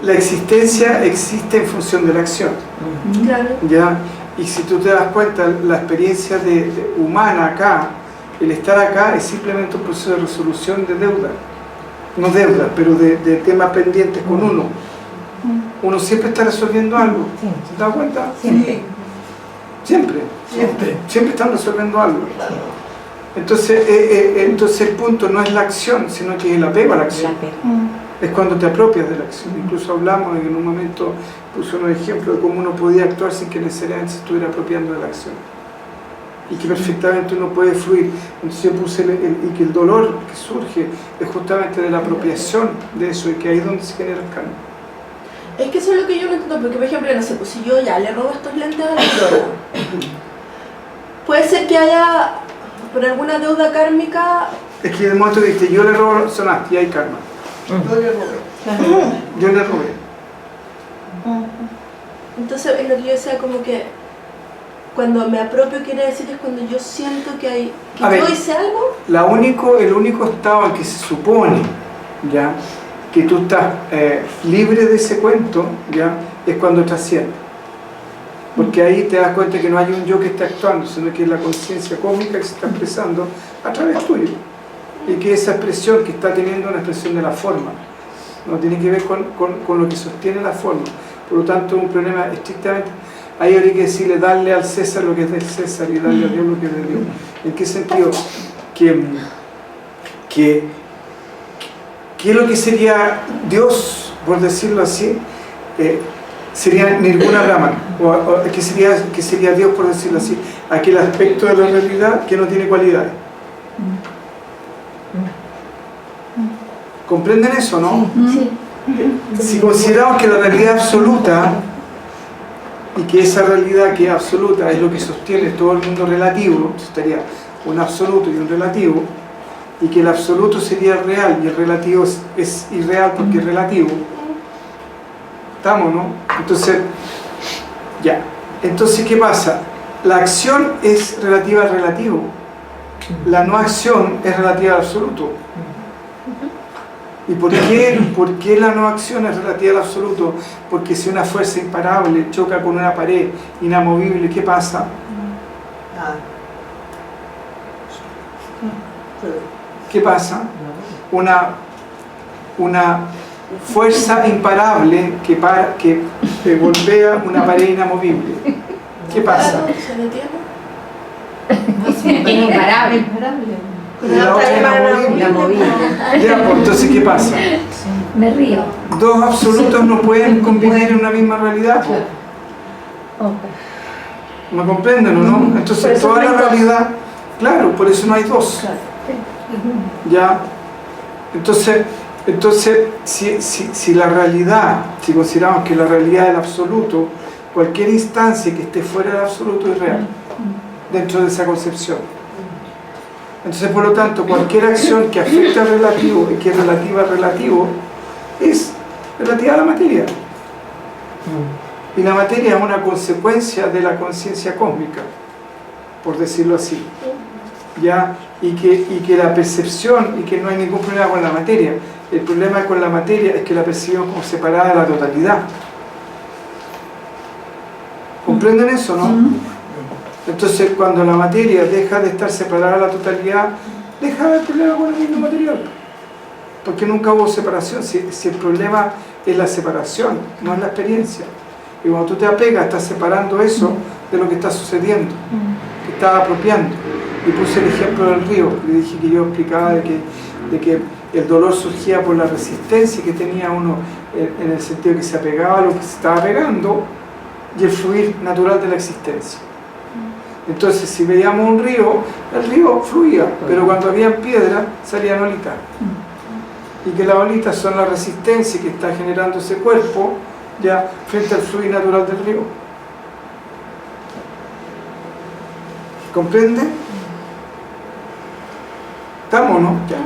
la existencia existe en función de la acción. Claro. ¿Ya? Y si tú te das cuenta, la experiencia humana acá, el estar acá es simplemente un proceso de resolución de deuda. No deuda, pero de temas pendientes con uno. Uno siempre está resolviendo algo. ¿Se te das cuenta? Siempre. Siempre están resolviendo algo. Entonces el punto no es la acción, sino que es el apego a la acción. Es cuando te apropias de la acción. Incluso hablamos en un momento, puse un ejemplo de cómo uno podía actuar sin que necesariamente se estuviera apropiando de la acción. Y que perfectamente uno puede fluir. Entonces yo puse y que el dolor que surge es justamente de la apropiación de eso, y que ahí es donde se genera el karma. Es que eso es lo que yo no entiendo, porque por ejemplo, no sé, pues si yo ya le robo estos lentes a la Flora, puede ser que haya, por alguna deuda kármica... Es que en el momento que dijiste, yo le robo, sonaste, y hay karma. Yo le robé. Entonces es lo que yo decía, como que cuando me apropio quiere decir es cuando yo siento que hay, que yo hice algo. El único estado en que se supone, ¿ya?, que tú estás libre de ese cuento, ¿ya?, es cuando trasciende. Porque ahí te das cuenta que no hay un yo que está actuando, sino que es la conciencia cósmica que se está expresando a través tuyo. Y que esa expresión que está teniendo una expresión de la forma, no tiene que ver con lo que sostiene la forma. Por lo tanto, es un problema estrictamente. Ahí habría que decirle, darle al César lo que es del César y darle a Dios lo que es de Dios. ¿En qué sentido? ¿Qué es lo que sería Dios, por decirlo así? Sería Nirguna Brahman, o ¿qué sería Dios, por decirlo así? Aquel aspecto de la realidad que no tiene cualidades. ¿Comprenden eso, no? Sí. Si consideramos que la realidad absoluta, y que esa realidad que es absoluta es lo que sostiene todo el mundo relativo, estaría un absoluto y un relativo, y que el absoluto sería real y el relativo es irreal porque es relativo. ¿Estamos, no? Entonces, ya. Entonces, ¿qué pasa? La acción es relativa al relativo. La no acción es relativa al absoluto. ¿Y por qué la no acción es relativa al absoluto? Porque si una fuerza imparable choca con una pared inamovible, ¿qué pasa? ¿Qué pasa? Una fuerza imparable que golpea una pared inamovible. ¿Qué pasa? ¿Se detiene? Imparable. Y la otra inamovible. Ya, pues, entonces, ¿qué pasa? Me río. Dos absolutos no pueden convivir en una misma realidad. Pues. ¿Me comprenden o no? Entonces, toda la realidad, claro, por eso no hay dos. ¿Ya? Entonces si la realidad, si consideramos que la realidad es el absoluto, cualquier instancia que esté fuera del absoluto es real, dentro de esa concepción. Entonces, por lo tanto, cualquier acción que afecte al relativo y que es relativa al relativo, es relativa a la materia. Y la materia es una consecuencia de la conciencia cósmica, por decirlo así. ¿Ya? Y que la percepción, y que no hay ningún problema con la materia. El problema con la materia es que la percibimos como separada de la totalidad. ¿Comprenden eso, no? Entonces, cuando la materia deja de estar separada de la totalidad, deja de haber problema con el mismo material. Porque nunca hubo separación. Si el problema es la separación, no es la experiencia. Y cuando tú te apegas, estás separando eso de lo que está sucediendo, que estás apropiando. Y puse el ejemplo del río, y dije que yo explicaba de que el dolor surgía por la resistencia que tenía uno en el sentido que se apegaba a lo que se estaba pegando, y el fluir natural de la existencia. Entonces, si veíamos un río, el río fluía, pero cuando había piedra salían olitas. Y que las olitas son la resistencia que está generando ese cuerpo ya frente al fluir natural del río. ¿Comprende? ¿Estamos, no? Ya.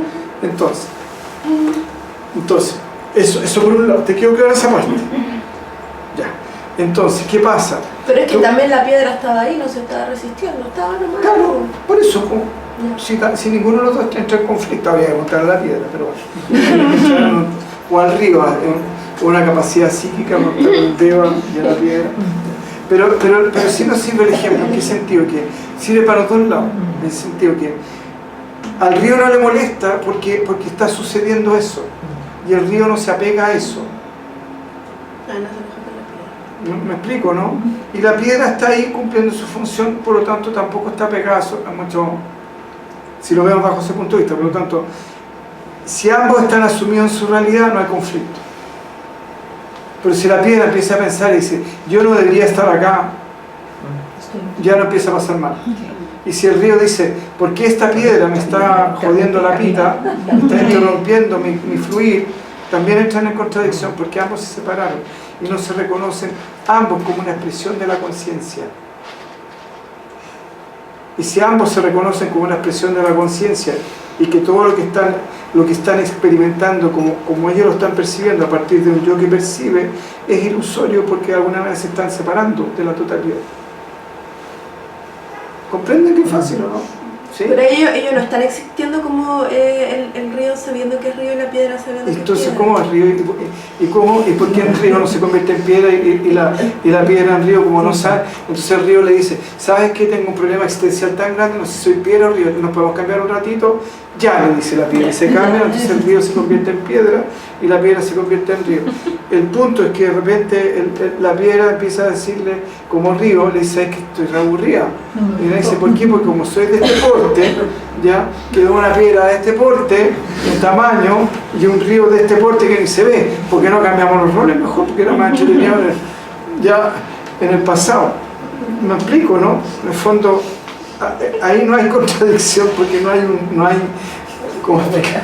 Entonces, eso por un lado, te quiero aclarar esa parte. Ya. Entonces, ¿qué pasa? Pero es que también la piedra estaba ahí, no se estaba resistiendo, estaba nomás. Claro, por eso, si ninguno de los dos entra en conflicto, habría que montar a la piedra, pero bueno. O al río, una capacidad psíquica contra el Deva y a la piedra. Pero sí nos sirve el ejemplo. ¿En qué sentido? Que sirve para los dos lados. En el sentido que al río no le molesta porque está sucediendo eso. Y el río no se apega a eso. ¿Me explico, no? Y la piedra está ahí cumpliendo su función, por lo tanto tampoco está pegada a mucho, si lo vemos bajo ese punto de vista. Por lo tanto, si ambos están asumidos en su realidad, no hay conflicto. Pero si la piedra empieza a pensar y dice, yo no debería estar acá, ya no empieza a pasar mal. Y si el río dice, ¿por qué esta piedra me está jodiendo la pita, me está interrumpiendo mi fluir? También entran en contradicción porque ambos se separaron y no se reconocen ambos como una expresión de la conciencia. Y si ambos se reconocen como una expresión de la conciencia y que todo lo que están experimentando como ellos lo están percibiendo a partir de un yo que percibe, es ilusorio porque de alguna manera se están separando de la totalidad. ¿Comprenden qué fácil o no? ¿Sí? Pero ellos no están existiendo como el río sabiendo que es río y la piedra sabiendo que es piedra. Entonces, ¿cómo es río? ¿Y por qué el río no se convierte en piedra y la piedra en río como no sabe? Entonces el río le dice, ¿sabes qué? Tengo un problema existencial tan grande, no sé si soy piedra o río, ¿nos podemos cambiar un ratito? Ya, le dice la piedra, y se cambia, entonces el río se convierte en piedra y la piedra se convierte en río. El punto es que de repente la piedra empieza a decirle, como río, le dice, es que estoy reaburrida. Y le dice, ¿por qué? Porque como soy de este porte, ya, quedó una piedra de este porte, en tamaño, y un río de este porte que ni se ve. ¿Por qué no cambiamos los roles mejor? Porque era más entretenido ya en el pasado. Me explico, ¿no? En el fondo, ahí no hay contradicción porque no hay ¿cómo explicar?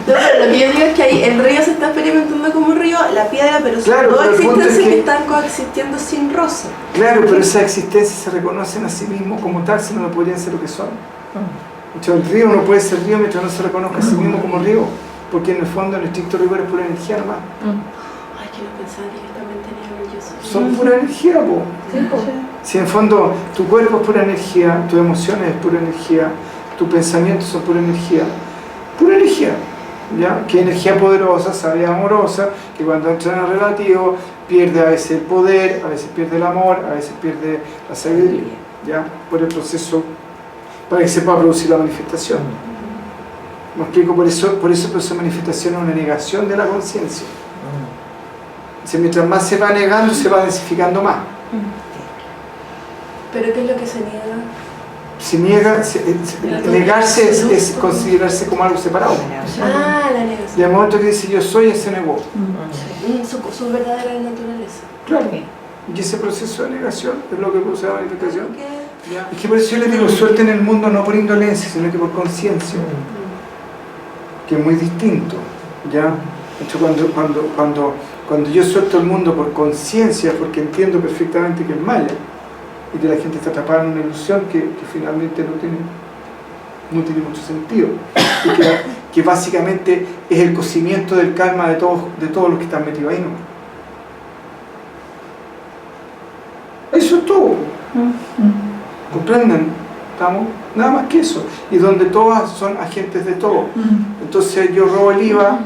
No, pero lo que yo digo es que ahí el río se está experimentando como río, la piedra, pero son claro, dos pero existencias es que están coexistiendo sin roce. Claro, pero esas existencias se reconocen a sí mismos como tal, si no, no podrían ser lo que son. El río no puede ser río mientras no se reconozca a sí mismo como río, porque en el fondo, en el estricto rigor, es pura energía nomás. Ay, que no pensaba que yo también tenía yo soy. Son pura energía, po. Si en el fondo tu cuerpo es pura energía, tus emociones es pura energía, tus pensamientos son pura energía, ¿ya? Que energía poderosa, sabia, amorosa, que cuando entra en el relativo pierde a veces el poder, a veces pierde el amor, a veces pierde la sabiduría, ¿ya? Por el proceso, para que se pueda producir la manifestación. ¿Me explico? Por eso el proceso de manifestación es una negación de la conciencia. Mientras más se va negando, se va densificando más. ¿Pero qué es lo que se niega? Se niega, negarse es considerarse como algo separado. Ah, la negación. De momento que dice yo soy, se negó. Su verdadera naturaleza. Claro. Y ese proceso de negación es lo que produce la manifestación. Es que por eso yo les digo, suelten el mundo no por indolencia, sino que por conciencia. Que es muy distinto. ¿Ya? De hecho, cuando yo suelto el mundo por conciencia, porque entiendo perfectamente que es maya y que la gente está atrapada en una ilusión que finalmente no tiene mucho sentido y que básicamente es el cocimiento del karma de todos los que están metidos ahí, ¿no? Eso es todo. ¿Comprenden? ¿Estamos? Nada más que eso. Y donde todas son agentes de todo. Entonces yo robo el IVA,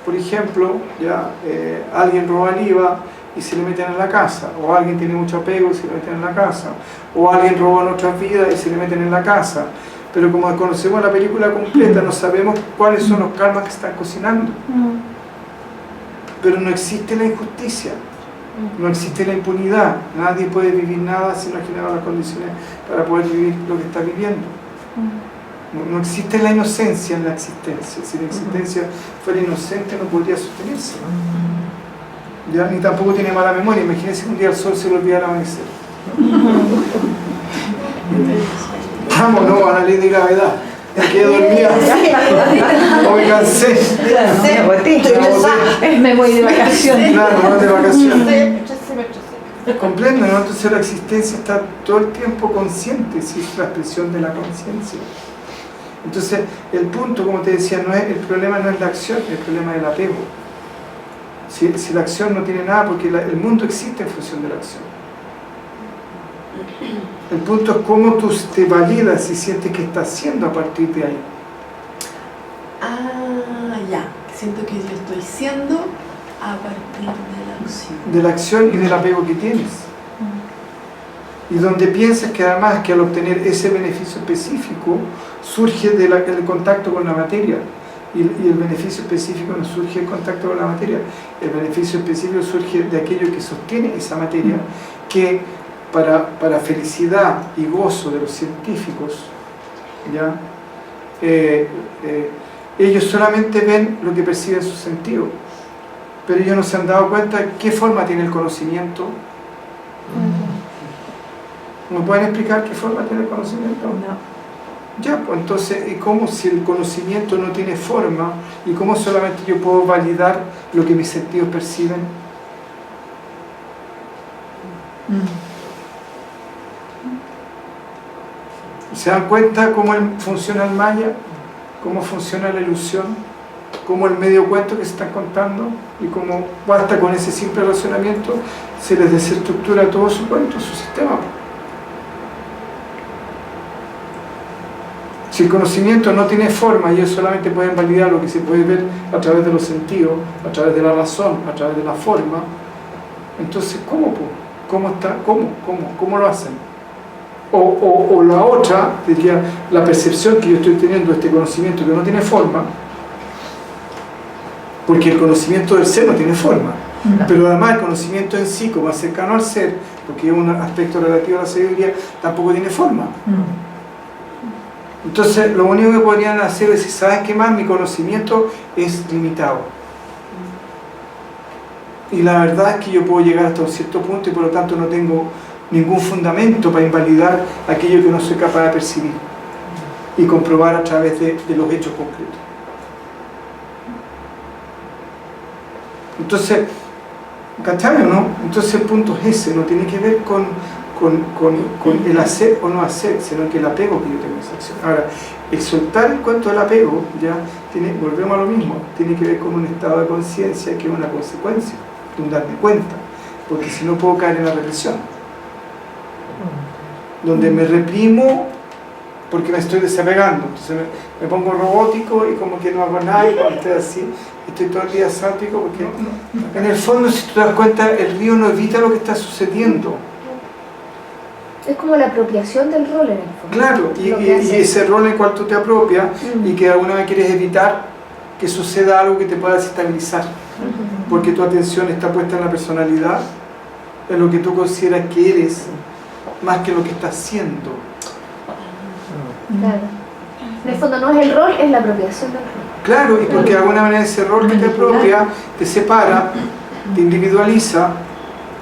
por ejemplo, ya alguien roba el IVA y se le meten en la casa, o alguien tiene mucho apego y se le meten en la casa, o alguien roba en otras vidas y se le meten en la casa. Pero como conocemos la película completa, no sabemos cuáles son los karmas que están cocinando. Pero no existe la injusticia, no existe la impunidad. Nadie puede vivir nada si no ha generado las condiciones para poder vivir lo que está viviendo. No existe la inocencia en la existencia. Si la existencia fuera inocente no podría sostenerse. ¿Ya? Ni tampoco tiene mala memoria. Imagínense que un día el sol se le olvida al amanecer. Vamos, no, a la ley de gravedad. Me quedé dormida. O me cansé. Me voy de vacaciones. Claro, me voy de vacaciones. ¿Comprenden? ¿No? Entonces la existencia está todo el tiempo consciente, si es la expresión de la conciencia. Entonces, el punto, como te decía, el problema no es la acción, el problema es el apego. Si la acción no tiene nada, porque el mundo existe en función de la acción. El punto es cómo tú te validas y sientes que estás haciendo a partir de ahí. Ah, ya. Siento que yo estoy siendo A partir de la acción. De la acción y del apego que tienes. Y donde piensas que además que al obtener ese beneficio específico surge del contacto con la materia. Y el beneficio específico no surge del contacto con la materia. El beneficio específico surge de aquello que sostiene esa materia, que para felicidad y gozo de los científicos, ¿ya? Ellos solamente ven lo que perciben sus sentidos, pero ellos no se han dado cuenta de qué forma tiene el conocimiento. ¿Me pueden explicar qué forma tiene el conocimiento? No. Ya, pues entonces, ¿y cómo si el conocimiento no tiene forma? ¿Y cómo solamente yo puedo validar lo que mis sentidos perciben? ¿Se dan cuenta cómo funciona el maya? ¿Cómo funciona la ilusión? ¿Cómo el medio cuento que se están contando? Y cómo basta con ese simple razonamiento se les desestructura todo su cuento, su sistema. Si el conocimiento no tiene forma y ellos solamente pueden validar lo que se puede ver a través de los sentidos, a través de la razón, a través de la forma, entonces ¿cómo? ¿Cómo lo hacen? O la otra, diría, la percepción que yo estoy teniendo de este conocimiento que no tiene forma, porque el conocimiento del ser no tiene forma, pero además el conocimiento en sí, como es cercano al ser, porque es un aspecto relativo a la sabiduría, tampoco tiene forma. Entonces, lo único que podrían hacer es decir, ¿sabes qué más? Mi conocimiento es limitado. Y la verdad es que yo puedo llegar hasta un cierto punto y por lo tanto no tengo ningún fundamento para invalidar aquello que no soy capaz de percibir y comprobar a través de los hechos concretos. Entonces, ¿cachai o no? Entonces el punto es ese, no tiene que ver con el hacer o no hacer, sino que el apego que yo tengo a esa acción. Ahora, el soltar el cuento del apego, ya volvemos a lo mismo, tiene que ver con un estado de conciencia que es una consecuencia de un darme cuenta, porque si no puedo caer en la represión, donde me reprimo porque me estoy desapegando, entonces me pongo robótico y como que no hago nada y cuando estoy así, estoy todo el día sático, porque en el fondo, si tú te das cuenta, el río no evita lo que está sucediendo. Es como la apropiación del rol en el fondo. Claro, y ese rol en el cual tú te apropias y que de alguna vez quieres evitar que suceda algo que te pueda desestabilizar, porque tu atención está puesta en la personalidad, en lo que tú consideras que eres, más que lo que estás siendo. Claro. En el fondo no es el rol, es la apropiación del rol. Claro, y porque de alguna manera ese rol que te apropia, te separa, te individualiza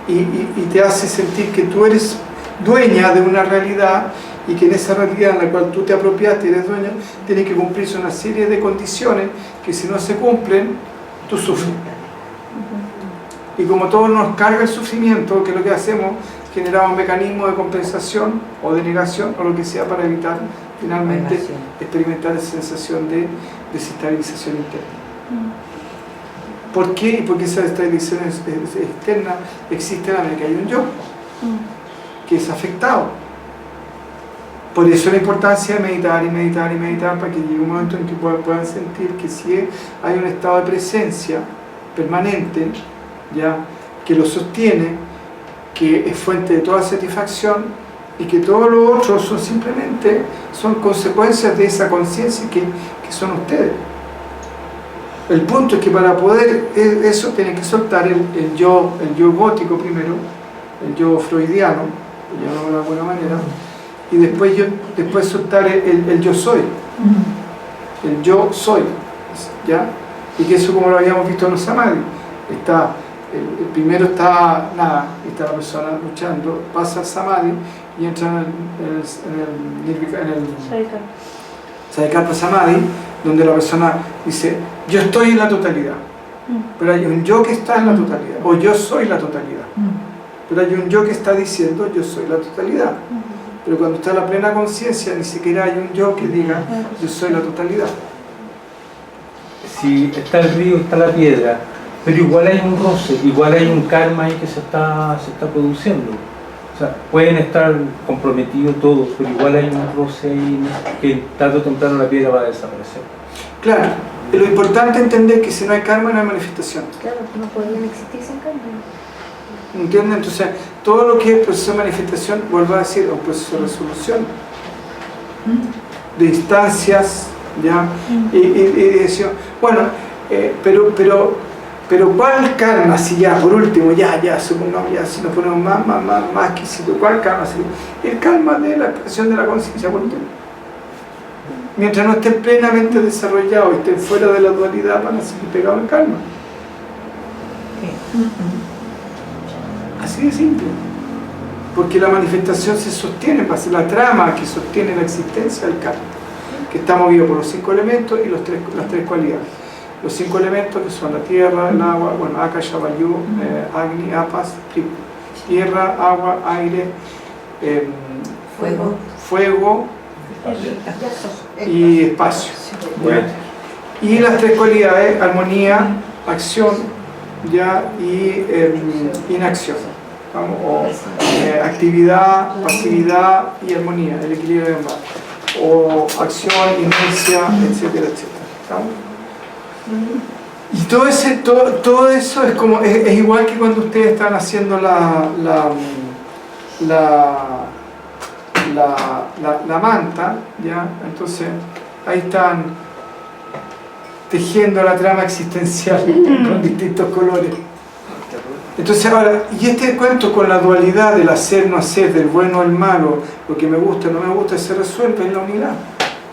y te hace sentir que tú eres dueña de una realidad y que en esa realidad en la cual tú te apropiaste y eres dueña, tienes que cumplirse una serie de condiciones que si no se cumplen, tú sufres. Y como todo nos carga el sufrimiento, que es lo que hacemos, generamos un mecanismo de compensación o de negación o lo que sea para evitar finalmente experimentar esa sensación de desestabilización interna. ¿Por qué? Y porque esa desestabilización externa existe en la medida que hay un yo que es afectado. Por eso la importancia de meditar y meditar y meditar, para que llegue un momento en que puedan sentir que si hay un estado de presencia permanente, ya, que lo sostiene, que es fuente de toda satisfacción y que todo lo otro son consecuencias de esa conciencia que son ustedes. El punto es que para poder eso tienen que soltar el yo gótico primero, el yo freudiano, por llamarlo de alguna manera, y después soltar el yo soy, el yo soy, ¿ya? Y que eso, como lo habíamos visto en los samadhi, el primero está la persona luchando, pasa al samadhi y entra en el Savikalpa Samadhi, donde la persona dice, yo estoy en la totalidad, pero hay un yo que está en la totalidad, o yo soy la totalidad, pero hay un yo que está diciendo, yo soy la totalidad, pero cuando está la plena conciencia, ni siquiera hay un yo que diga, yo soy la totalidad. Si está el río, está la piedra, pero igual hay un roce, igual hay un karma ahí que se está produciendo. O sea, pueden estar comprometidos todos, pero igual hay un roce ahí que tarde o temprano la piedra va a desaparecer. Claro, Lo importante es entender que si no hay karma no hay manifestación. Claro, no podrían existir sin karma. ¿Entienden? Entonces, todo lo que es proceso de manifestación, vuelvo a decir, es un proceso de resolución, de instancias, ¿ya? Y decir, bueno, pero ¿cuál karma? Si ya, por último, supongamos, ya, si nos ponemos más exquisito, ¿cuál karma sería? El karma de la expresión de la conciencia, por último. Mientras no estén plenamente desarrollados y estén fuera de la dualidad, van a seguir pegados en karma. Así de simple. Porque la manifestación se sostiene, la trama que sostiene la existencia del karma, que está movido por los 5 elementos y las tres cualidades. Los 5 elementos que son la tierra, el agua, bueno, Akasha, Vayu, Agni, Apas, Tripu. Tierra, agua, aire, fuego y espacio. Bueno. Y las 3 cualidades, armonía, acción, ¿ya? Y inacción, ¿vamos? O actividad, pasividad y armonía, el equilibrio de ambas, o acción, inercia, etcétera, etcétera, ¿vamos? Y todo eso es como es igual que cuando ustedes están haciendo la manta, ¿ya? Entonces ahí están tejiendo la trama existencial con distintos colores. Entonces ahora, y este cuento con la dualidad del hacer, no hacer, del bueno, el malo, lo que me gusta, no me gusta, se resuelve en la unidad,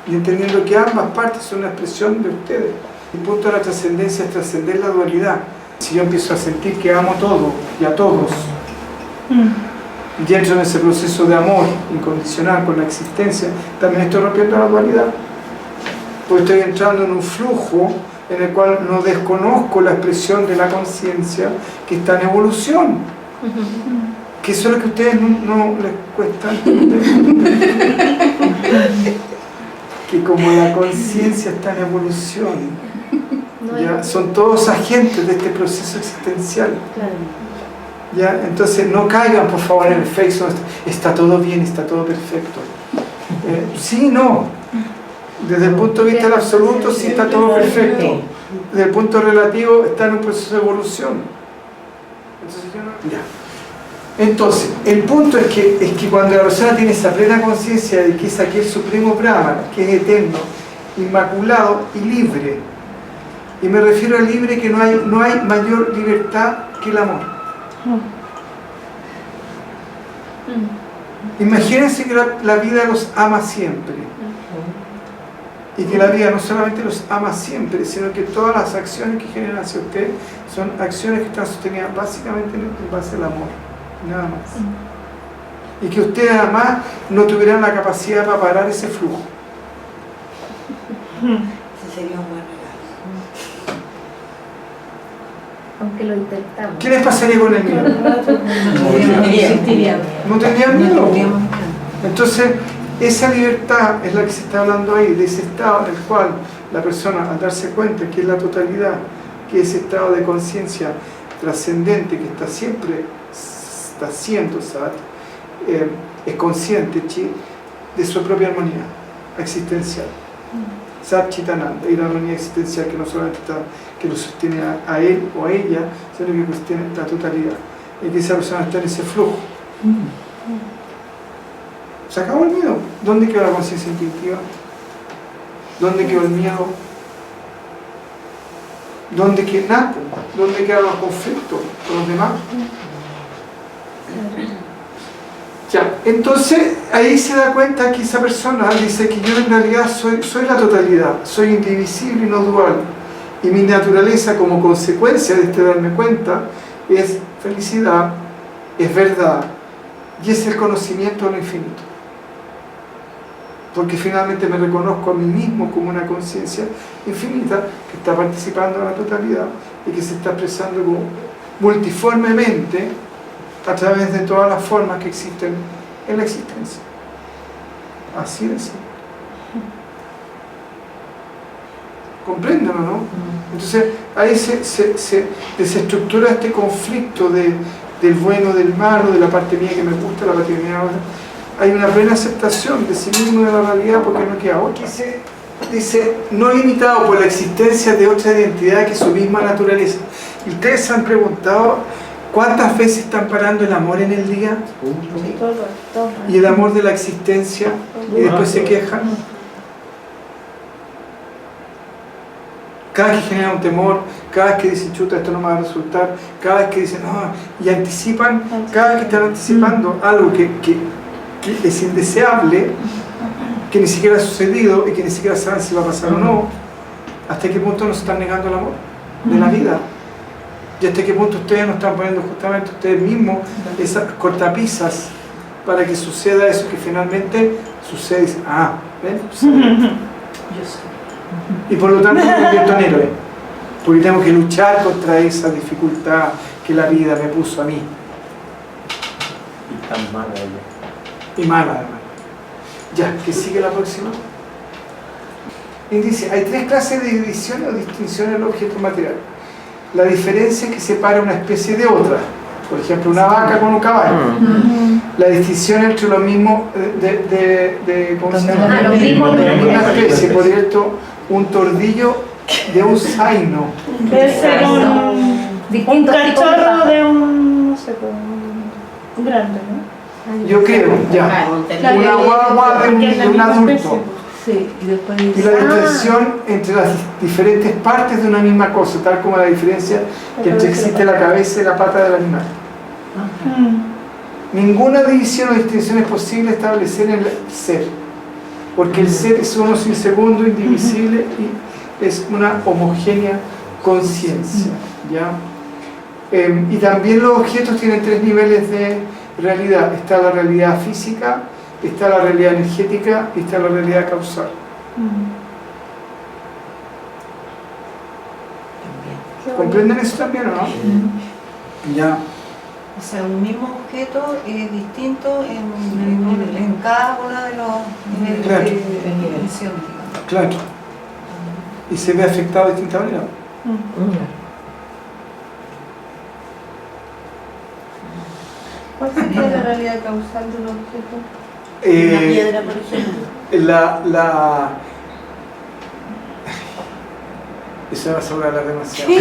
y entendiendo que ambas partes son una expresión de ustedes. El punto de la trascendencia es trascender la dualidad. Si yo empiezo a sentir que amo todo y a todos, y entro en ese proceso de amor incondicional con la existencia, también estoy rompiendo la dualidad. Pues estoy entrando en un flujo en el cual no desconozco la expresión de la conciencia que está en evolución. Que eso es lo que a ustedes no les cuesta entender. Que como la conciencia está en evolución, ¿ya? Son todos agentes de este proceso existencial. ¿Ya? Entonces no caigan por favor en el Facebook, está todo bien, está todo perfecto. Sí, no. Desde el punto de vista del absoluto sí está todo perfecto. Desde el punto relativo está en un proceso de evolución. Entonces, el punto es que cuando la persona tiene esa plena conciencia de que es aquel supremo Brahman, que es eterno, inmaculado y libre, y me refiero a libre que no hay mayor libertad que el amor. Imagínense que la vida los ama siempre, y que la vida no solamente los ama siempre, sino que todas las acciones que generan hacia usted son acciones que están sostenidas básicamente en base al amor, nada más. Y que ustedes además no tuvieran la capacidad para parar ese flujo. Ese sería un buen regalo. Aunque lo intentamos. ¿Qué les pasaría con el miedo? ¿No tendrían miedo? Entonces, esa libertad es la que se está hablando ahí, de ese estado en el cual la persona, al darse cuenta que es la totalidad, que ese estado de conciencia trascendente que está siempre, está siendo, ¿sabes? Es consciente de su propia armonía existencial. Sat Chitananda, y la armonía existencial que no solamente que lo sostiene a él o a ella, sino que sostiene la totalidad. Y que esa persona está en ese flujo. Se acabó el miedo. ¿Dónde quedó la conciencia intuitiva? ¿Dónde quedó el miedo? ¿Dónde quedan los conflictos con los demás? Ya, entonces ahí se da cuenta que esa persona dice que yo en realidad soy la totalidad, soy indivisible y no dual, y mi naturaleza como consecuencia de este darme cuenta es felicidad, es verdad y es el conocimiento de lo infinito, porque finalmente me reconozco a mí mismo como una conciencia infinita que está participando en la totalidad y que se está expresando como multiformemente a través de todas las formas que existen en la existencia. Así de simple. ¿Comprenden o no? Entonces ahí se desestructura este conflicto del bueno, del malo, de la parte mía que me gusta, la parte mía no. Hay una plena aceptación de sí mismo de la realidad porque no queda otra. dice, no limitado por la existencia de otra identidad que su misma naturaleza. ¿Y ustedes se han preguntado cuántas veces están parando el amor en el día? Todo. Y el amor de la existencia, y después se quejan. Cada vez que genera un temor, cada vez que dicen, chuta, esto no me va a resultar, cada vez que dicen, y anticipan, cada vez que están anticipando algo que es indeseable, que ni siquiera ha sucedido y que ni siquiera saben si va a pasar o no, ¿hasta qué punto nos están negando el amor de la vida? ¿Y hasta qué punto ustedes nos están poniendo justamente ustedes mismos esas cortapisas para que suceda eso que finalmente sucede? Y dicen, ¿ven? Sucede. Yo sé. Y por lo tanto me convierto en héroe, porque tengo que luchar contra esa dificultad que la vida me puso a mí. Y tan mala ella. Y mala además. Ya, que sigue la próxima. Y dice, hay tres clases de división o distinción en el objeto material. La diferencia que separa una especie de otra. Por ejemplo, una vaca con un caballo. La distinción entre lo mismo ¿cómo se llama? Lo mismo Una especie, por ejemplo, un tordillo de un zaino. Debe ser un Distintos tipos de cachorro paja. de un, no sé, un grande, ¿no? Yo creo, ya. Una guagua de un adulto. Sí, y después Y la distinción entre las diferentes partes de una misma cosa, tal como la diferencia que entre existe la cabeza y la pata del animal. Ninguna división o distinción es posible establecer en el ser, porque el ser es uno sin segundo, indivisible y es una homogénea conciencia. ¿Ya? Y también los objetos tienen tres niveles de realidad. Está la realidad física, está la realidad energética y está la realidad causal. ¿Comprenden eso también o no? Ya. O sea, un mismo objeto es distinto en cada uno de los niveles Claro. de dimensión, digamos. Claro. Y se ve afectado de distinta manera. ¿Cuál sería la realidad causal de un objeto? una piedra, por ejemplo. Eso va a sobrar demasiado.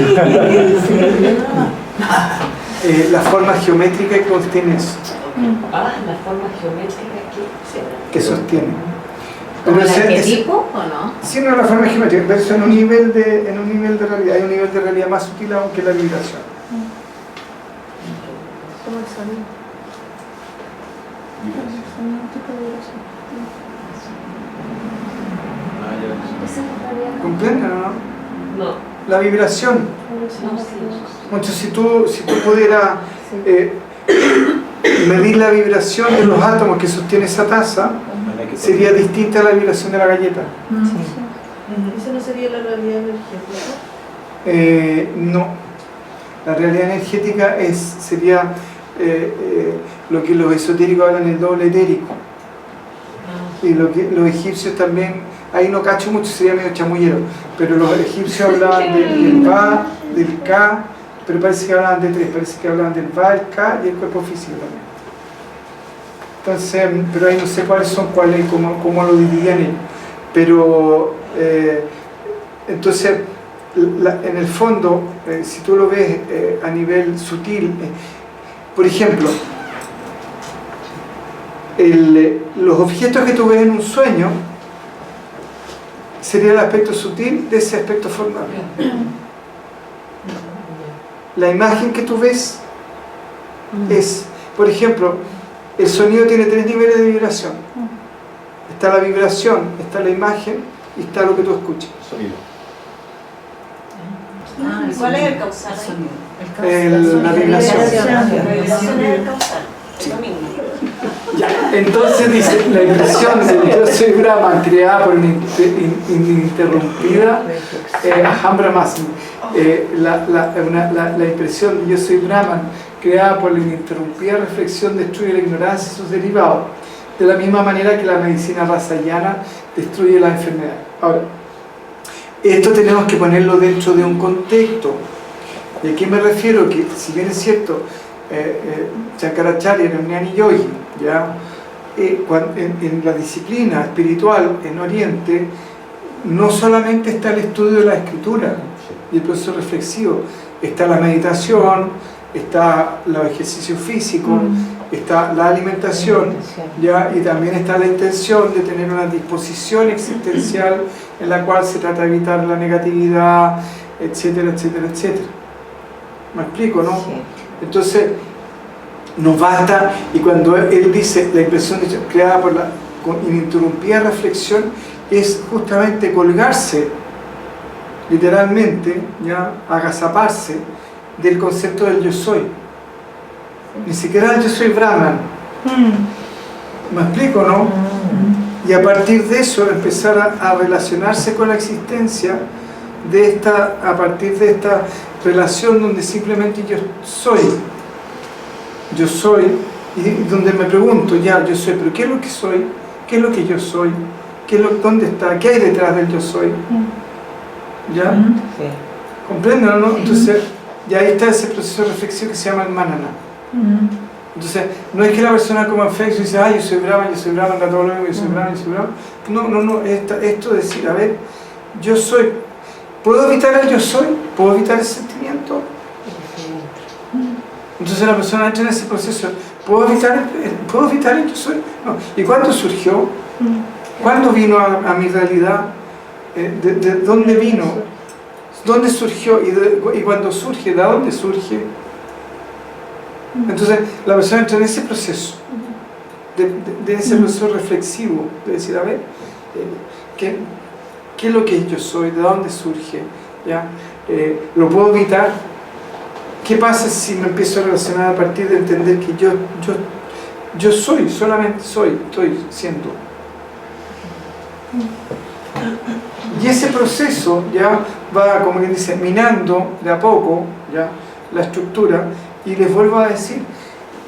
La forma geométrica que contiene eso, La forma geométrica que sostiene. ¿Como el ese- arquetipo o no? Sí, no, la forma geométrica, pero eso en un nivel de realidad. Hay un nivel de realidad más sutil aún que la vibración. Como el sonido. Un tipo de vibración. Esa es la realidad. ¿Comprenden o no? No. La vibración. Entonces, si tú pudieras medir la vibración de los átomos que sostiene esa taza, sería distinta a la vibración de la galleta. ¿Eso no sería la realidad energética? No. La realidad energética sería lo que los esotéricos hablan del doble etérico. Y lo que los egipcios también, ahí no cacho mucho, sería medio chamullero, pero los egipcios hablaban del Va, del Ka, pero parece que hablaban de tres, parece que hablaban del Va, el Ka y el cuerpo físico también. Entonces, pero ahí no sé cuáles y cómo lo dividían ellos. Pero, entonces, en el fondo, si tú lo ves a nivel sutil, por ejemplo, los objetos que tú ves en un sueño sería el aspecto sutil de ese aspecto formal. La imagen que tú ves es, por ejemplo, el sonido tiene tres niveles de vibración. Está la vibración, está la imagen y está lo que tú escuchas. Sonido. ¿Y cuál es el causal? La vibración. La vibración es el causal. Es lo mismo. Ya, entonces dice, la impresión de yo soy Brahman creada por ininterrumpida, Aham Brahmasmi, la impresión de yo soy Brahman creada por la ininterrumpida reflexión destruye la ignorancia y sus derivados, de la misma manera que la medicina rasayana destruye la enfermedad. Ahora, esto tenemos que ponerlo dentro de un contexto. ¿Y a qué me refiero? Que si bien es cierto, Shankaracharya era un Jnani Yogi, ¿ya? En la disciplina espiritual en Oriente, no solamente está el estudio de la escritura y el proceso reflexivo, está la meditación, está los ejercicios físicos, está la alimentación, ¿ya? Y también está la intención de tener una disposición existencial en la cual se trata de evitar la negatividad, etcétera, etcétera, etcétera. ¿Me explico, no? Sí. Entonces, nos basta, y cuando él dice la impresión creada por la ininterrumpida reflexión, es justamente colgarse, literalmente, ¿ya? Agazaparse del concepto del yo soy. Ni siquiera el yo soy Brahman. ¿Me explico, no? Y a partir de eso empezar a relacionarse con la existencia a partir de esta relación donde simplemente yo soy, y donde me pregunto, ya, yo soy, pero ¿qué es lo que soy? ¿Qué es lo que yo soy? ¿Dónde está? ¿Qué hay detrás del yo soy? ¿Ya? Sí. ¿Comprenden, no? Entonces, ya ahí está ese proceso de reflexión que se llama el manana. Entonces, no es que la persona como en Facebook dice, yo soy Brahman, da todo lo mismo, yo soy Brahman. No, esto de decir, a ver, yo soy, ¿puedo evitar el yo soy? ¿Puedo evitar el sentimiento? Entonces la persona entra en ese proceso, ¿puedo evitar el yo soy? No. ¿Y cuándo surgió? ¿Cuándo vino a mi realidad? ¿De dónde vino? ¿Dónde surgió? Y cuando surge, ¿de dónde surge? Entonces la persona entra en ese proceso, de ese proceso reflexivo, de decir, a ver, ¿qué es lo que yo soy? ¿De dónde surge? ¿Ya? ¿Lo puedo evitar? ¿Qué pasa si me empiezo a relacionar a partir de entender que yo soy, solamente soy, estoy siendo? Y ese proceso ya va, como quien dice, minando de a poco, ¿ya?, la estructura. Y les vuelvo a decir,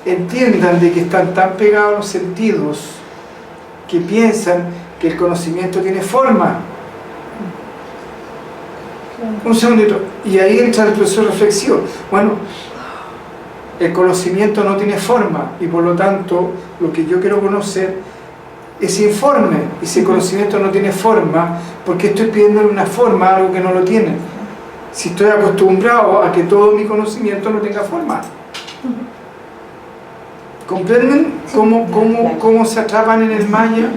entiendan de que están tan pegados a los sentidos que piensan que el conocimiento tiene forma. Un segundito, y ahí entra el proceso reflexivo. Bueno, el conocimiento no tiene forma y por lo tanto lo que yo quiero conocer es informe. Y si el conocimiento no tiene forma, ¿por qué estoy pidiendo una forma a algo que no lo tiene? Si estoy acostumbrado a que todo mi conocimiento no tenga forma. ¿Comprenden cómo se atrapan en el maya?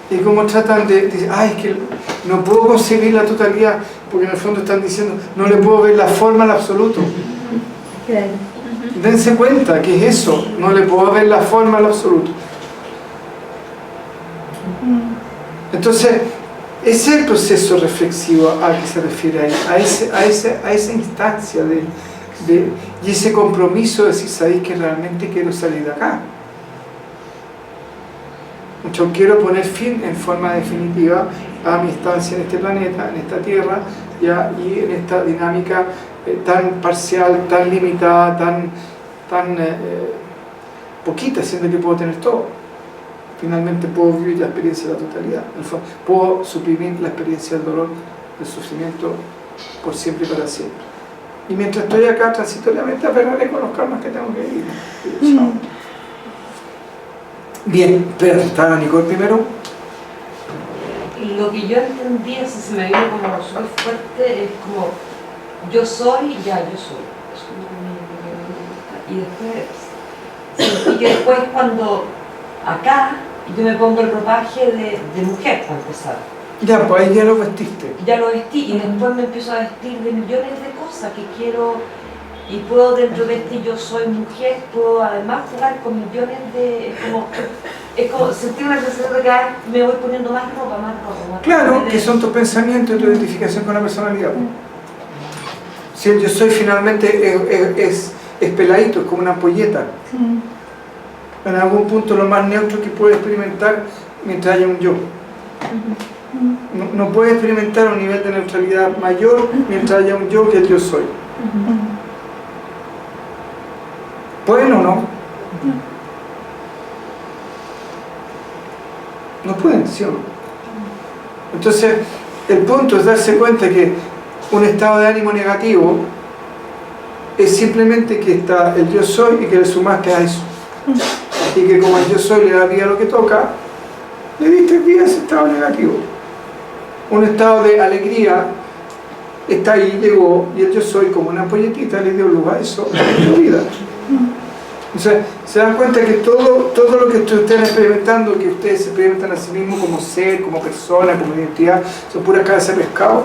Y cómo tratan de decir, es que no puedo concebir la totalidad, porque en el fondo están diciendo, no le puedo ver la forma al absoluto. Claro. Dense cuenta que es eso, no le puedo ver la forma al absoluto. Entonces, ese es el proceso reflexivo al que se refiere ahí, a esa instancia y ese compromiso de decir, ¿sabéis que realmente quiero salir de acá? Yo quiero poner fin en forma definitiva a mi estancia en este planeta, en esta tierra, ¿ya? Y en esta dinámica tan parcial, tan limitada, tan poquita, siendo que puedo tener todo. Finalmente puedo vivir la experiencia de la totalidad. En el fondo, puedo suprimir la experiencia del dolor, del sufrimiento, por siempre y para siempre. Y mientras estoy acá, transitoriamente aferraré con los karmas que tengo que vivir. Chao. Bien, espera, ¿estaba Nicole primero? Lo que yo entendí, así se me vino como súper fuerte, es como yo soy, ya yo soy. Es como y después sentí que después cuando acá yo me pongo el ropaje de mujer para empezar. Ya, pues ahí ya lo vestiste. Ya lo vestí y después me empiezo a vestir de millones de cosas que quiero y puedo dentro de este yo soy mujer, puedo además jugar con millones de... Es como sentir una sensación de que me voy poniendo más ropa. Claro, que son tus pensamientos y tu identificación con la personalidad. Si el yo soy finalmente es peladito, es como una ampolleta. En algún punto lo más neutro que puede experimentar mientras haya un yo. No puede experimentar un nivel de neutralidad mayor mientras haya un yo que el yo soy. ¿Pueden o no? No pueden, ¿sí o no? Entonces, el punto es darse cuenta que un estado de ánimo negativo es simplemente que está el yo soy y que le sumaste a eso. Y que como el yo soy le da vida a lo que toca, le diste vida a ese estado negativo. un estado de alegría, está ahí, llegó, y el yo soy como una ampolletita, le dio luz a eso, le dio vida. O sea, se dan cuenta que todo lo que ustedes están experimentando, que ustedes se experimentan a sí mismos como ser, como persona, como identidad, son puras cabezas de pescado.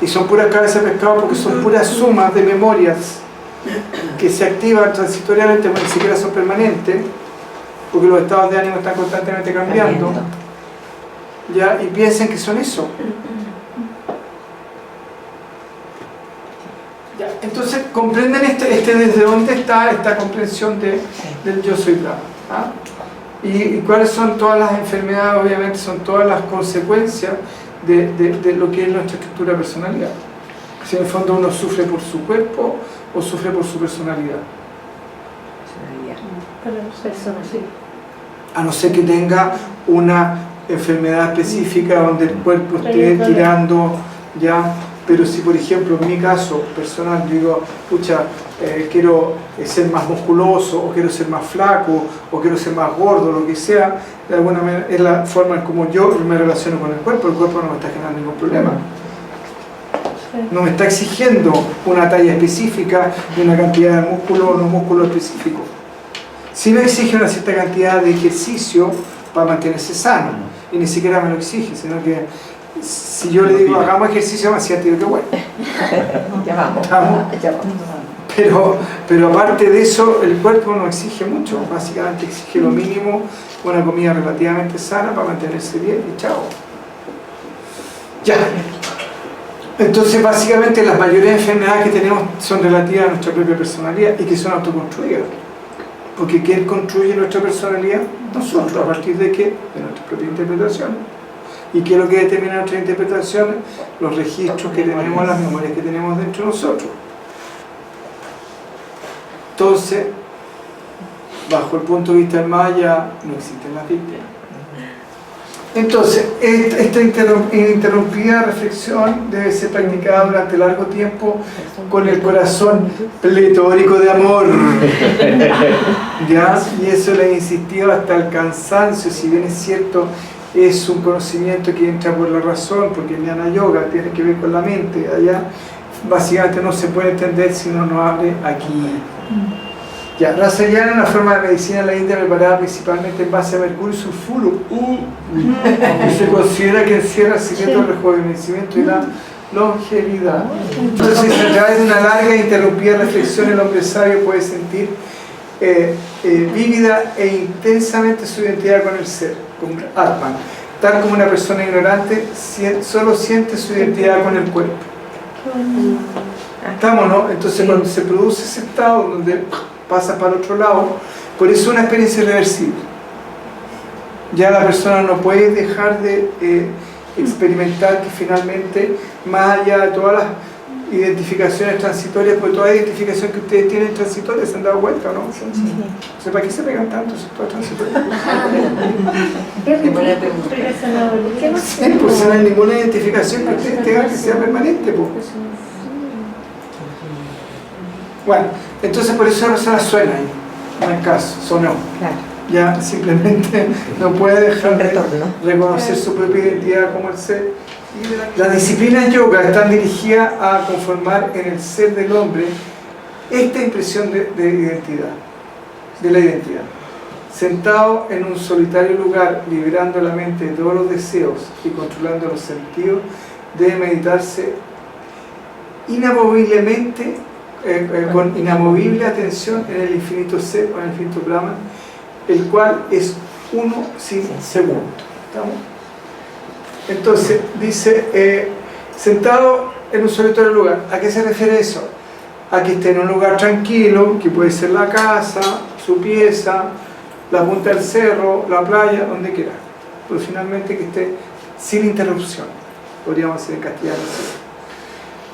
Y son puras cabezas de pescado porque son puras sumas de memorias que se activan transitoriamente, pero ni siquiera son permanentes, porque los estados de ánimo están constantemente cambiando. ¿Ya? Y piensen que son eso. ¿Ya? Entonces, comprenden desde dónde está esta comprensión del yo soy Brahma. ¿Ah? Y cuáles son todas las enfermedades, obviamente, son todas las consecuencias de lo que es nuestra estructura de personalidad. Si en el fondo uno sufre por su cuerpo o sufre por su personalidad. A no ser que tenga una enfermedad específica donde el cuerpo esté tirando ya, pero si por ejemplo en mi caso personal digo, pucha, quiero ser más musculoso, o quiero ser más flaco, o quiero ser más gordo, lo que sea, de alguna manera es la forma en como yo me relaciono con el cuerpo no me está generando ningún problema. No me está exigiendo una talla específica y una cantidad de músculo o no músculo específico. Sí me exige una cierta cantidad de ejercicio para mantenerse sano, y ni siquiera me lo exige, sino que si yo le digo hagamos ejercicio, me hacía tío que bueno. Ya vamos. Pero aparte de eso, el cuerpo no exige mucho, básicamente exige lo mínimo, una comida relativamente sana para mantenerse bien y chao. Ya. Entonces básicamente las mayores enfermedades que tenemos son relativas a nuestra propia personalidad y que son autoconstruidas. Porque ¿quién construye nuestra personalidad? Nosotros, ¿a partir de qué? De nuestra propia interpretación. ¿Y qué es lo que determina nuestras interpretaciones? Los registros que tenemos, las memorias que tenemos dentro de nosotros. Entonces, bajo el punto de vista del Maya, no existen las víctimas. Entonces, esta ininterrumpida reflexión debe ser practicada durante largo tiempo con el corazón pletórico de amor. ¿Ya? Y eso le he insistido hasta el cansancio, si bien es cierto, es un conocimiento que entra por la razón, porque el Jnana Yoga tiene que ver con la mente, allá básicamente no se puede entender si no nos abre aquí. Ya, Rasa Yana es una forma de medicina en la India preparada principalmente en base a mercurio y sulfuro, y se considera que encierra el secreto del rejuvenecimiento y la longevidad. Entonces, a través de una larga e interrumpida reflexión, el hombre sabio puede sentir vívida e intensamente su identidad con el ser, con Atman, tal como una persona ignorante solo siente su identidad con el cuerpo. ¿Estamos, no? Entonces, cuando se produce ese estado donde pasa para el otro lado, por eso es una experiencia irreversible. Ya la persona no puede dejar de experimentar que finalmente, más allá de todas las identificaciones transitorias, porque toda identificación que ustedes tienen transitoria, ¿se han dado cuenta, no? Sí. O sea, ¿para qué se pegan tanto si todo es transitorio? ¿Qué no sé? Pues no hay ninguna identificación que ustedes tengan que sea permanente, pues. Bueno, entonces por eso la persona suena ahí, no hay caso, sonó. Claro. Ya simplemente no puede dejar de reconocer su propia identidad como el ser. Las disciplinas yoga están dirigidas a conformar en el ser del hombre esta impresión de identidad, de la identidad. Sentado en un solitario lugar, liberando la mente de todos los deseos y controlando los sentidos, debe meditarse inamoviblemente, con inamovible atención en el infinito ser o en el infinito Brahman, el cual es uno sin segundo. ¿Estamos? Entonces, dice, sentado en un solitario lugar. ¿A qué se refiere eso? A que esté en un lugar tranquilo, que puede ser la casa, su pieza, la punta del cerro, la playa, donde quiera. Pero finalmente que esté sin interrupción, podríamos decir en castellano.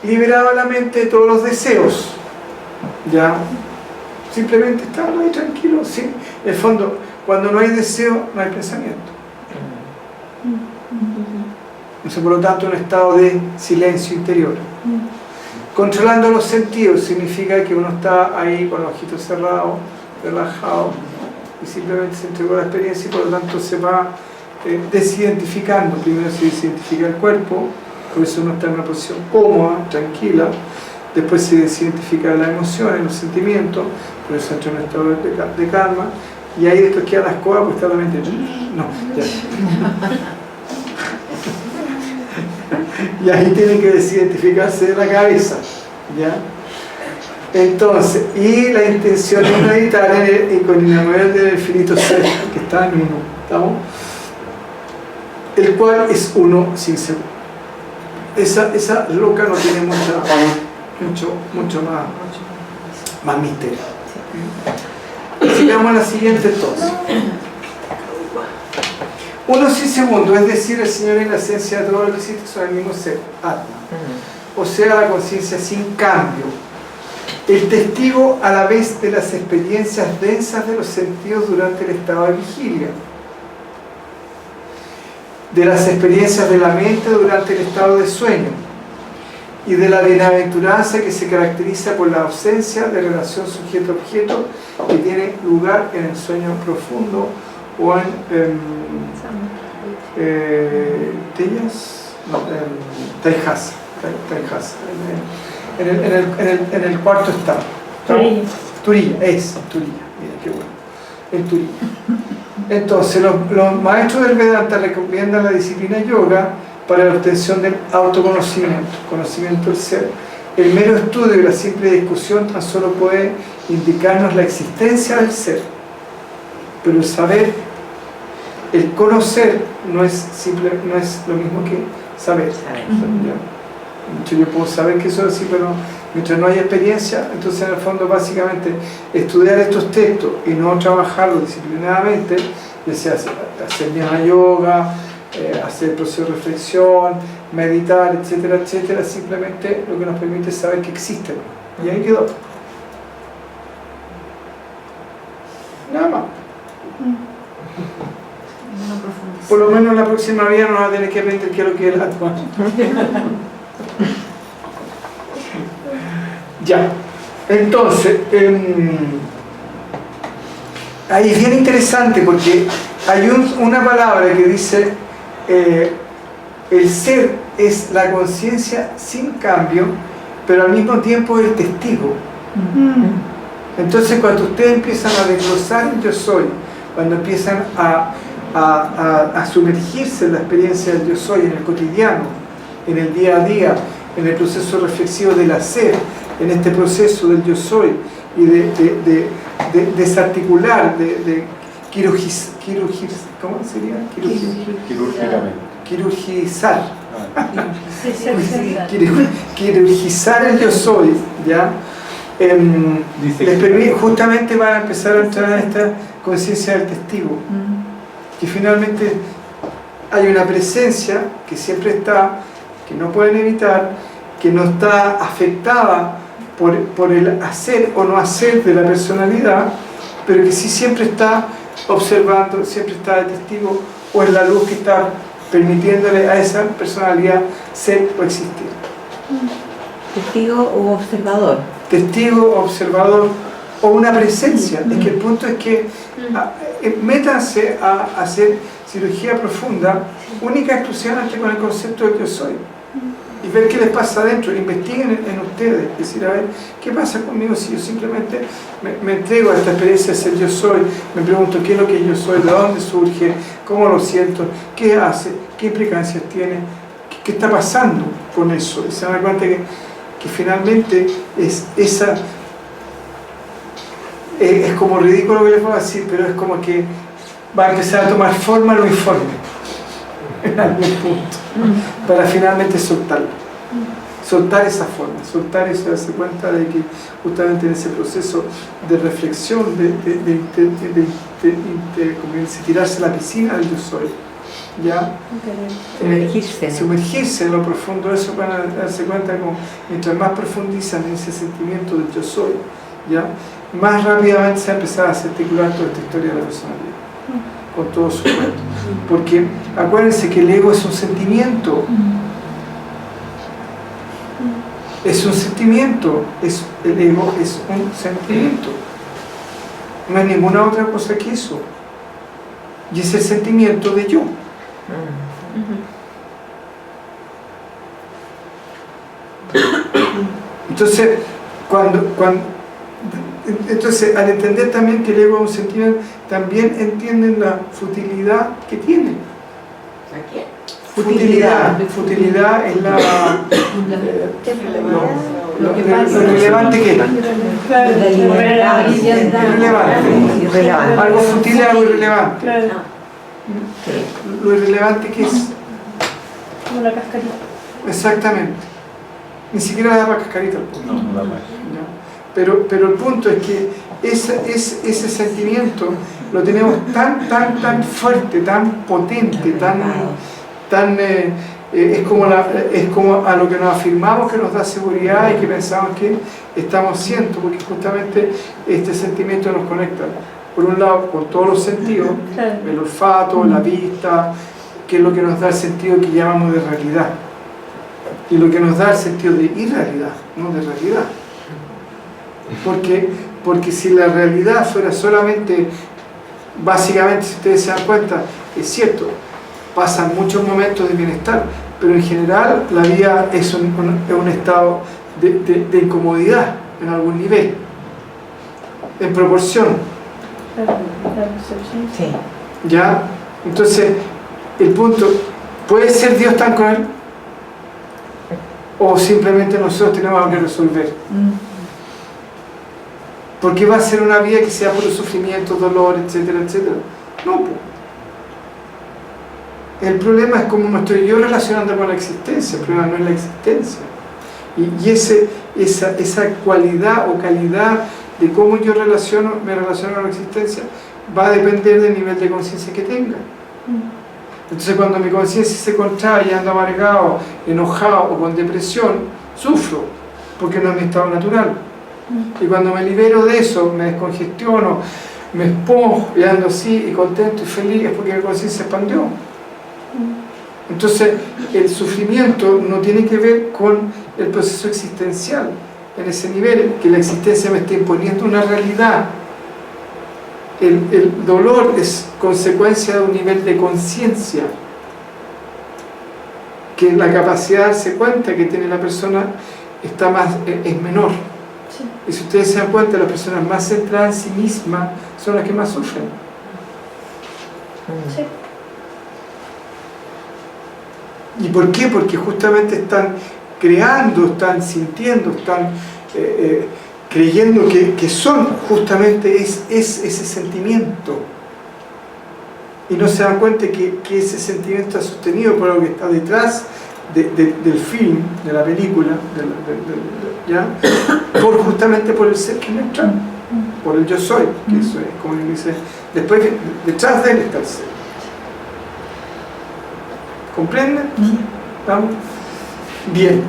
Liberado la mente de todos los deseos, ya, simplemente estando ahí tranquilo, sí. En el fondo, cuando no hay deseo, no hay pensamiento. Entonces, por lo tanto, un estado de silencio interior. Controlando los sentidos significa que uno está ahí con los ojitos cerrados, relajado, y simplemente se entregó a la experiencia y por lo tanto se va desidentificando. Primero se desidentifica el cuerpo, por eso uno está en una posición cómoda, tranquila. Después se desidentifica las emociones, los sentimientos, por eso entra en un estado de calma. Y ahí después queda la escoba, pues está la mente. No, ya. Y ahí tiene que desidentificarse de la cabeza, ¿ya? Entonces, y la intención es meditar con el nivel del infinito ser, que está en uno, ¿estamos? El cual es uno sin ser. Esa loca no tiene mucho más misterio. Sigamos a la siguiente entonces. Uno sin segundo, es decir, el Señor y la esencia de todo lo que existe son el mismo ser, Atma. O sea, la conciencia sin cambio. El testigo a la vez de las experiencias densas de los sentidos durante el estado de vigilia. De las experiencias de la mente durante el estado de sueño. Y de la bienaventuranza que se caracteriza por la ausencia de relación sujeto-objeto que tiene lugar en el sueño profundo o en Taihasa, en el cuarto estado. Turiya, mira qué bueno, en Turiya. Entonces los maestros del Vedanta recomiendan la disciplina yoga para la obtención del autoconocimiento, conocimiento del ser. El mero estudio y la simple discusión tan solo puede indicarnos la existencia del ser, pero el saber, el conocer no es lo mismo que saber. Yo puedo saber que eso es así, pero mientras no haya experiencia, entonces en el fondo básicamente estudiar estos textos y no trabajarlos disciplinadamente, ya sea hacer jnana yoga, hacer proceso de reflexión, meditar, etcétera, etcétera, simplemente lo que nos permite saber que existen. Y ahí quedó. Nada más. Por lo menos la próxima vida no va a tener que aprender qué es lo que es el Atman. Ya. Entonces, ahí es bien interesante porque hay una palabra que dice el ser es la conciencia sin cambio, pero al mismo tiempo el testigo. Entonces cuando ustedes empiezan a desglosar el yo soy, cuando empiezan a sumergirse en la experiencia del yo soy, en el cotidiano, en el día a día, en el proceso reflexivo del hacer, en este proceso del yo soy y de desarticular, de ¿cómo sería? Quirúrgicamente. Quirúrgizar el yo soy, ¿ya? Les permite, justamente van a empezar a entrar en esta conciencia del testigo, que finalmente hay una presencia que siempre está, que no pueden evitar, que no está afectada por el hacer o no hacer de la personalidad, pero que sí siempre está observando, siempre está de testigo, o es la luz que está permitiéndole a esa personalidad ser o existir. Testigo u observador. Testigo, observador o una presencia. Es que el punto es que métanse a hacer cirugía profunda única y exclusivamente con el concepto de que yo soy y ver qué les pasa adentro. Investiguen en ustedes, es decir, a ver qué pasa conmigo si yo simplemente me entrego a esta experiencia de ser yo soy, me pregunto qué es lo que yo soy, de dónde surge, cómo lo siento, qué hace, qué implicancias tiene, qué está pasando con eso. Y se dan cuenta que finalmente es como ridículo lo que les voy a decir, pero es como que va a empezar a tomar forma lo informe en algún punto, para finalmente soltarlo, soltar esa forma, soltar eso, darse cuenta de que justamente en ese proceso de reflexión, como dice, tirarse a la piscina del yo soy, ¿ya? Sumergirse en lo profundo de eso, van a darse cuenta que mientras más profundizan en ese sentimiento del yo soy, ¿ya? Más rápidamente se va a empezar a articular toda esta historia de la personalidad con todo su cuento, porque acuérdense que el ego es un sentimiento, el ego es un sentimiento, no es ninguna otra cosa que eso, y es el sentimiento de yo. Entonces, entonces, al entender también que el ego es un sentimiento, también entienden la futilidad que tiene. ¿A qué? Futilidad es la, lo relevante que es. Irrelevante. Algo fútil es algo irrelevante. Lo irrelevante que es. Como la cascarita. Exactamente. Ni siquiera da para cascarita el punto. No da más. Pero el punto es que ese sentimiento lo tenemos tan fuerte, tan potente, es como a lo que nos afirmamos que nos da seguridad y que pensamos que estamos siendo, porque justamente este sentimiento nos conecta, por un lado, con todos los sentidos, el olfato, la vista, que es lo que nos da el sentido que llamamos de realidad, y lo que nos da el sentido de irrealidad, no de realidad. Porque si la realidad fuera solamente, básicamente, si ustedes se dan cuenta, es cierto, pasan muchos momentos de bienestar, pero en general la vida es un estado de incomodidad en algún nivel, en proporción. Sí. ¿Ya? Entonces, el punto, ¿puede ser Dios tan cruel? ¿O simplemente nosotros tenemos algo que resolver? Porque va a ser una vida que sea puro sufrimiento, dolor, etcétera, etcétera. No, pues. El problema es cómo me estoy yo relacionando con la existencia. El problema no es la existencia. Y esa cualidad o calidad de cómo yo me relaciono con la existencia va a depender del nivel de conciencia que tenga. Entonces, cuando mi conciencia se contrae y ando amargado, enojado o con depresión, sufro, porque no es mi estado natural. Y cuando me libero de eso, me descongestiono, me esponjo y ando así y contento y feliz, es porque mi conciencia expandió. Entonces, el sufrimiento no tiene que ver con el proceso existencial, en ese nivel, que la existencia me está imponiendo una realidad. El dolor es consecuencia de un nivel de conciencia, que la capacidad de darse cuenta que tiene la persona es menor. Y si ustedes se dan cuenta, las personas más centradas en sí mismas son las que más sufren. Sí. ¿Y por qué? Porque justamente están creando, están sintiendo, están creyendo que son justamente ese sentimiento. Y no se dan cuenta que ese sentimiento está sostenido por algo que está detrás del film, de la película, ¿ya? Justamente por el ser que me entra, por el yo soy, que eso es como dice, después detrás de él está el ser. ¿Comprenden? ¿Estamos? Bien.